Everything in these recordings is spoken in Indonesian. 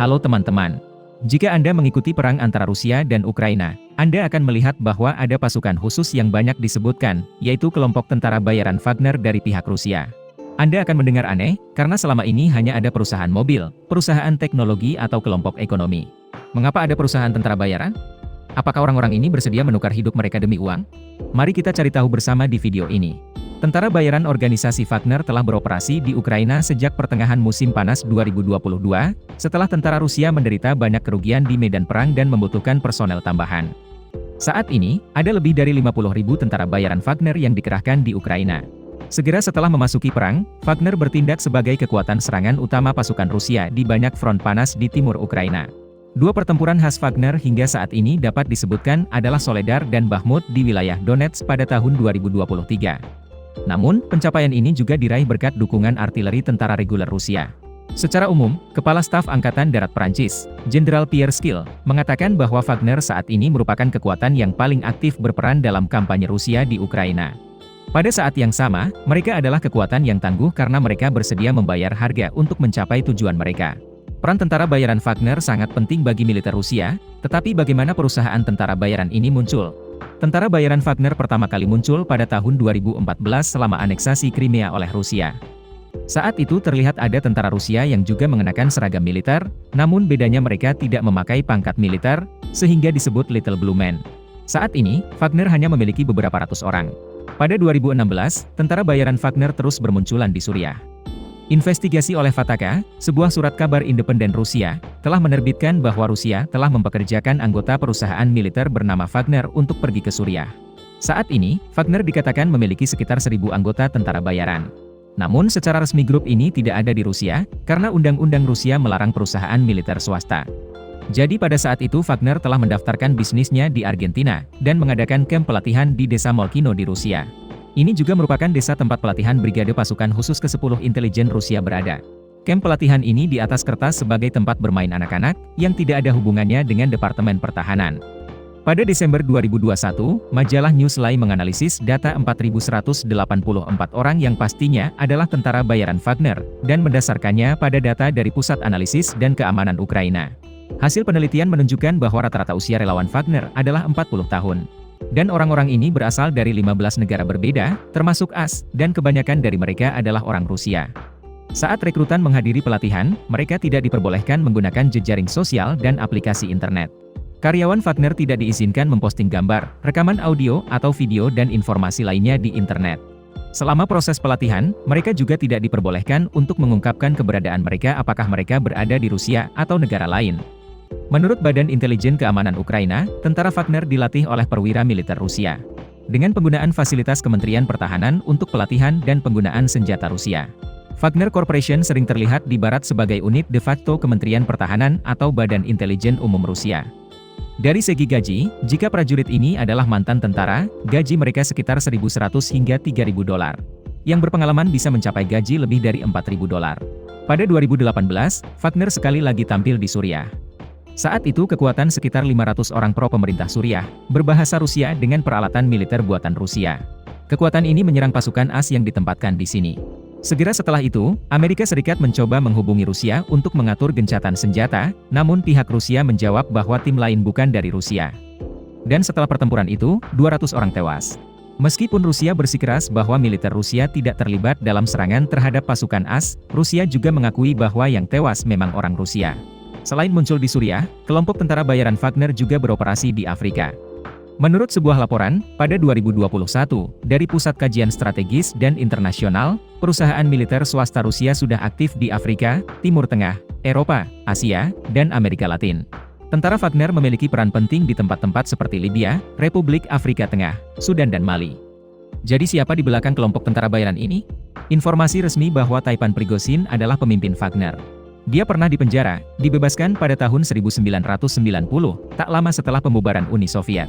Halo teman-teman. Jika Anda mengikuti perang antara Rusia dan Ukraina, Anda akan melihat bahwa ada pasukan khusus yang banyak disebutkan, yaitu kelompok tentara bayaran Wagner dari pihak Rusia. Anda akan mendengar aneh, karena selama ini hanya ada perusahaan mobil, perusahaan teknologi atau kelompok ekonomi. Mengapa ada perusahaan tentara bayaran? Apakah orang-orang ini bersedia menukar hidup mereka demi uang? Mari kita cari tahu bersama di video ini. Tentara bayaran organisasi Wagner telah beroperasi di Ukraina sejak pertengahan musim panas 2022, setelah tentara Rusia menderita banyak kerugian di medan perang dan membutuhkan personel tambahan. Saat ini, ada lebih dari 50.000 tentara bayaran Wagner yang dikerahkan di Ukraina. Segera setelah memasuki perang, Wagner bertindak sebagai kekuatan serangan utama pasukan Rusia di banyak front panas di timur Ukraina. Dua pertempuran khas Wagner hingga saat ini dapat disebutkan adalah Soledar dan Bakhmut di wilayah Donetsk pada tahun 2023. Namun, pencapaian ini juga diraih berkat dukungan artileri tentara reguler Rusia. Secara umum, Kepala Staf Angkatan Darat Prancis, Jenderal Pierre Schill, mengatakan bahwa Wagner saat ini merupakan kekuatan yang paling aktif berperan dalam kampanye Rusia di Ukraina. Pada saat yang sama, mereka adalah kekuatan yang tangguh karena mereka bersedia membayar harga untuk mencapai tujuan mereka. Peran tentara bayaran Wagner sangat penting bagi militer Rusia, tetapi bagaimana perusahaan tentara bayaran ini muncul? Tentara bayaran Wagner pertama kali muncul pada tahun 2014 selama aneksasi Crimea oleh Rusia. Saat itu terlihat ada tentara Rusia yang juga mengenakan seragam militer, namun bedanya mereka tidak memakai pangkat militer, sehingga disebut Little Blue Men. Saat ini, Wagner hanya memiliki beberapa ratus orang. Pada 2016, tentara bayaran Wagner terus bermunculan di Suriah. Investigasi oleh Fataka, sebuah surat kabar independen Rusia, telah menerbitkan bahwa Rusia telah mempekerjakan anggota perusahaan militer bernama Wagner untuk pergi ke Suriah. Saat ini, Wagner dikatakan memiliki sekitar 1.000 anggota tentara bayaran. Namun secara resmi grup ini tidak ada di Rusia, karena undang-undang Rusia melarang perusahaan militer swasta. Jadi pada saat itu Wagner telah mendaftarkan bisnisnya di Argentina, dan mengadakan kamp pelatihan di desa Molkino di Rusia. Ini juga merupakan desa tempat pelatihan Brigade Pasukan Khusus ke-10 Intelijen Rusia berada. Kamp pelatihan ini di atas kertas sebagai tempat bermain anak-anak, yang tidak ada hubungannya dengan Departemen Pertahanan. Pada Desember 2021, majalah Newsline menganalisis data 4.184 orang yang pastinya adalah tentara bayaran Wagner, dan mendasarkannya pada data dari Pusat Analisis dan Keamanan Ukraina. Hasil penelitian menunjukkan bahwa rata-rata usia relawan Wagner adalah 40 tahun. Dan orang-orang ini berasal dari 15 negara berbeda, termasuk AS, dan kebanyakan dari mereka adalah orang Rusia. Saat rekrutan menghadiri pelatihan, mereka tidak diperbolehkan menggunakan jejaring sosial dan aplikasi internet. Karyawan Wagner tidak diizinkan memposting gambar, rekaman audio atau video dan informasi lainnya di internet. Selama proses pelatihan, mereka juga tidak diperbolehkan untuk mengungkapkan keberadaan mereka apakah mereka berada di Rusia atau negara lain. Menurut Badan Intelijen Keamanan Ukraina, tentara Wagner dilatih oleh perwira militer Rusia. Dengan penggunaan fasilitas Kementerian Pertahanan untuk pelatihan dan penggunaan senjata Rusia. Wagner Corporation sering terlihat di barat sebagai unit de facto Kementerian Pertahanan atau Badan Intelijen Umum Rusia. Dari segi gaji, jika prajurit ini adalah mantan tentara, gaji mereka sekitar 1.100 hingga 3.000 dolar. Yang berpengalaman bisa mencapai gaji lebih dari 4.000 dolar. Pada 2018, Wagner sekali lagi tampil di Suriah. Saat itu kekuatan sekitar 500 orang pro-pemerintah Suriah, berbahasa Rusia dengan peralatan militer buatan Rusia. Kekuatan ini menyerang pasukan AS yang ditempatkan di sini. Segera setelah itu, Amerika Serikat mencoba menghubungi Rusia untuk mengatur gencatan senjata, namun pihak Rusia menjawab bahwa tim lain bukan dari Rusia. Dan setelah pertempuran itu, 200 orang tewas. Meskipun Rusia bersikeras bahwa militer Rusia tidak terlibat dalam serangan terhadap pasukan AS, Rusia juga mengakui bahwa yang tewas memang orang Rusia. Selain muncul di Suriah, kelompok tentara bayaran Wagner juga beroperasi di Afrika. Menurut sebuah laporan, pada 2021, dari Pusat Kajian Strategis dan Internasional, perusahaan militer swasta Rusia sudah aktif di Afrika, Timur Tengah, Eropa, Asia, dan Amerika Latin. Tentara Wagner memiliki peran penting di tempat-tempat seperti Libya, Republik Afrika Tengah, Sudan dan Mali. Jadi siapa di belakang kelompok tentara bayaran ini? Informasi resmi bahwa Taipan Prigozhin adalah pemimpin Wagner. Dia pernah dipenjara, dibebaskan pada tahun 1990, tak lama setelah pembubaran Uni Soviet.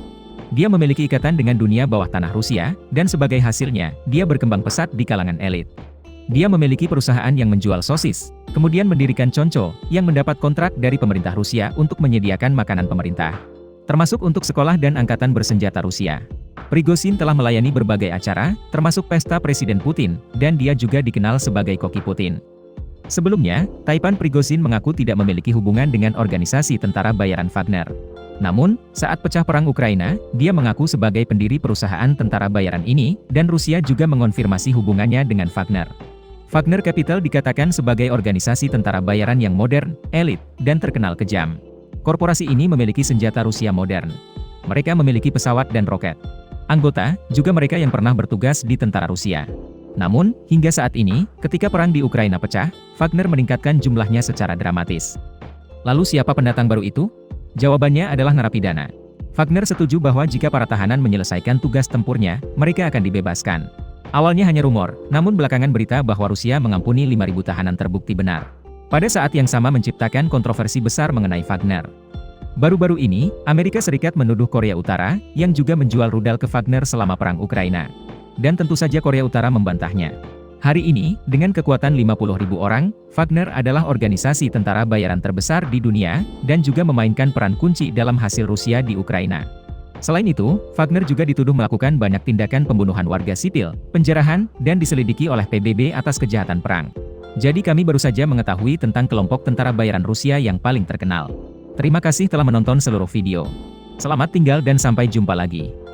Dia memiliki ikatan dengan dunia bawah tanah Rusia, dan sebagai hasilnya, dia berkembang pesat di kalangan elit. Dia memiliki perusahaan yang menjual sosis, kemudian mendirikan Conco, yang mendapat kontrak dari pemerintah Rusia untuk menyediakan makanan pemerintah, termasuk untuk sekolah dan angkatan bersenjata Rusia. Prigozhin telah melayani berbagai acara, termasuk pesta Presiden Putin, dan dia juga dikenal sebagai koki Putin. Sebelumnya, Taipan Prigozhin mengaku tidak memiliki hubungan dengan organisasi tentara bayaran Wagner. Namun, saat pecah perang Ukraina, dia mengaku sebagai pendiri perusahaan tentara bayaran ini, dan Rusia juga mengonfirmasi hubungannya dengan Wagner. Wagner Capital dikatakan sebagai organisasi tentara bayaran yang modern, elit, dan terkenal kejam. Korporasi ini memiliki senjata Rusia modern. Mereka memiliki pesawat dan roket. Anggota, juga mereka yang pernah bertugas di tentara Rusia. Namun, hingga saat ini, ketika perang di Ukraina pecah, Wagner meningkatkan jumlahnya secara dramatis. Lalu siapa pendatang baru itu? Jawabannya adalah narapidana. Wagner setuju bahwa jika para tahanan menyelesaikan tugas tempurnya, mereka akan dibebaskan. Awalnya hanya rumor, namun belakangan berita bahwa Rusia mengampuni 5.000 tahanan terbukti benar. Pada saat yang sama menciptakan kontroversi besar mengenai Wagner. Baru-baru ini, Amerika Serikat menuduh Korea Utara, yang juga menjual rudal ke Wagner selama perang Ukraina. Dan tentu saja Korea Utara membantahnya. Hari ini, dengan kekuatan 50.000 orang, Wagner adalah organisasi tentara bayaran terbesar di dunia, dan juga memainkan peran kunci dalam hasil Rusia di Ukraina. Selain itu, Wagner juga dituduh melakukan banyak tindakan pembunuhan warga sipil, penjarahan, dan diselidiki oleh PBB atas kejahatan perang. Jadi kami baru saja mengetahui tentang kelompok tentara bayaran Rusia yang paling terkenal. Terima kasih telah menonton seluruh video. Selamat tinggal dan sampai jumpa lagi.